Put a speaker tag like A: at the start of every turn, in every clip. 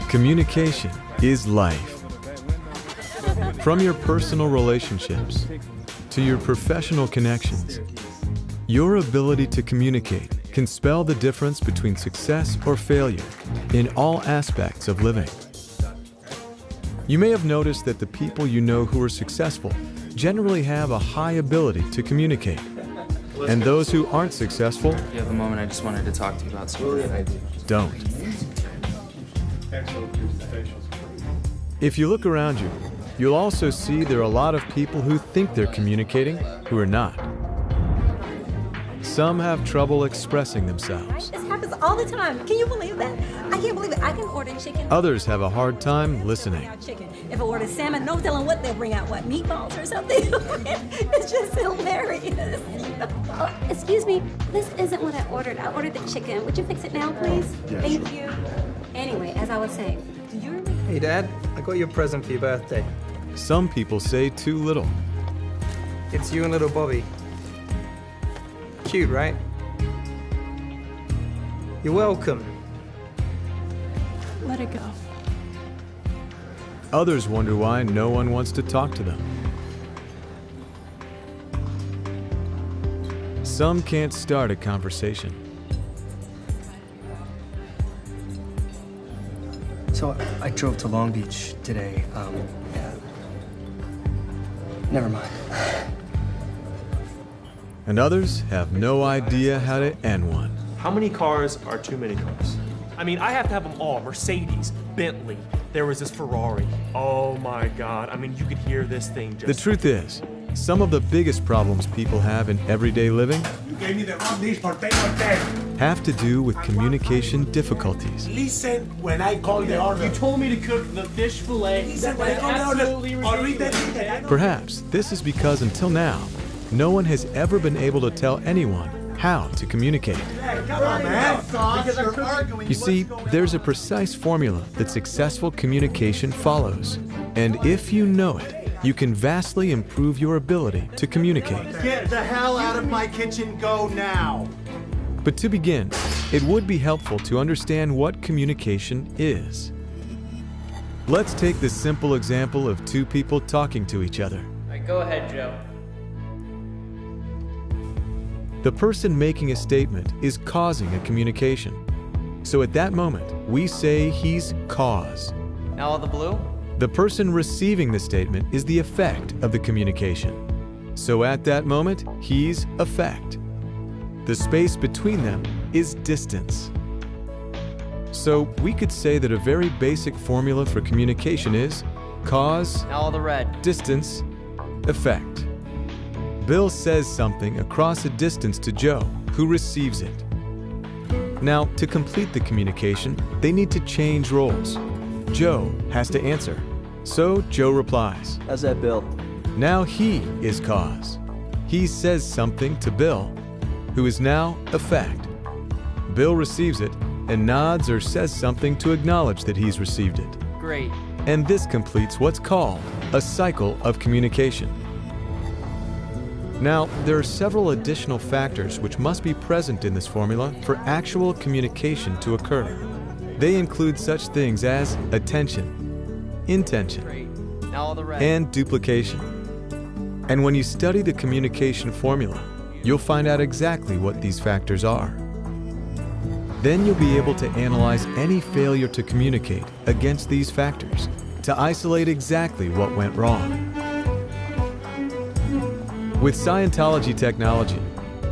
A: Communication is life. From your personal relationships to your professional connections, your ability to communicate can spell the difference between success or failure in all aspects of living. You may have noticed that the people you know who are successful generally have a high ability to communicate. And those who aren't successful,
B: You have a moment, I just wanted to talk to you about something.
A: don't. If you look around you, you'll also see there are a lot of people who think they're communicating who are not. Some have trouble expressing themselves.
C: This happens all the time. Can you believe that? I can't believe it. I can order chicken.
A: Others have a hard time listening.
C: Chicken. If I order salmon, no telling what they'll bring out. What, meatballs or something? It's just hilarious.
D: Oh, excuse me, this isn't what I ordered. I ordered the chicken. Would you fix it now, please?
E: Yeah,
D: Thank you. Anyway, as I was saying,
C: Do you remember?
F: Hey Dad, I got you a present for your birthday.
A: Some people say too little.
F: It's you and little Bobby. Cute, right? You're welcome.
C: Let it go.
A: Others wonder why no one wants to talk to them. Some can't start a conversation.
G: So I drove to Long Beach today. Yeah. Never mind.
A: And others have no idea how to end one.
H: How many cars are too many cars? I mean, I have to have them all. Mercedes, Bentley, there was this Ferrari. Oh my God, I mean, you could hear this thing just...
A: The truth is, some of the biggest problems people have in everyday living
E: Gave me the wrong dish for 10 or 10.
A: have to do with communication difficulties.
E: Listen when I call the order.
H: You told me to cook the fish fillet.
E: Listen when I call the order. Or read the ticket.
A: Perhaps this is because until now, no one has ever been able to tell anyone how to communicate.
E: Come on, man.
A: You see, there's a precise formula that successful communication follows. And if you know it, you can vastly improve your ability to communicate.
E: Get the hell out of my kitchen. Go now.
A: But to begin, it would be helpful to understand what communication is. Let's take the simple example of two people talking to each other.
B: All right, go ahead, Joe.
A: The person making a statement is causing a communication. So at that moment, we say he's cause.
B: Now all the blue?
A: The person receiving the statement is the effect of the communication. So at that moment, he's effect. The space between them is distance. So we could say that a very basic formula for communication is cause,
B: Now all the red.
A: distance, effect. Bill says something across a distance to Joe, who receives it. Now, to complete the communication, they need to change roles. Joe has to answer, so Joe replies.
G: How's that, Bill?
A: Now he is cause. He says something to Bill, who is now effect. Bill receives it and nods or says something to acknowledge that he's received it.
B: Great.
A: And this completes what's called a cycle of communication. Now, there are several additional factors which must be present in this formula for actual communication to occur. They include such things as attention, intention,
B: Great. Now all the red.
A: and duplication. And when you study the communication formula, you'll find out exactly what these factors are. Then you'll be able to analyze any failure to communicate against these factors to isolate exactly what went wrong. With Scientology technology,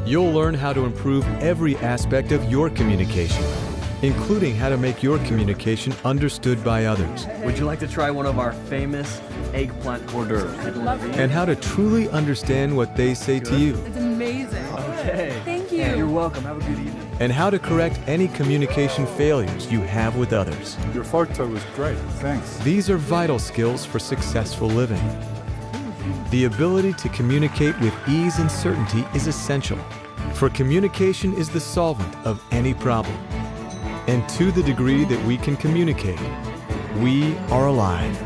A: you'll learn how to improve every aspect of your communication, including how to make your communication understood by others,
G: Would you like to try one of our famous eggplant hors d'oeuvres?
A: and how to truly understand what they say to you,
C: It's amazing.
G: Okay.
C: Thank you.
G: Yeah, you're welcome. Have a good evening.
A: and how to correct any communication failures you have with others.
I: Your photo was great, thanks.
A: These are vital skills for successful living. The ability to communicate with ease and certainty is essential, for communication is the solvent of any problem. And to the degree that we can communicate, we are alive.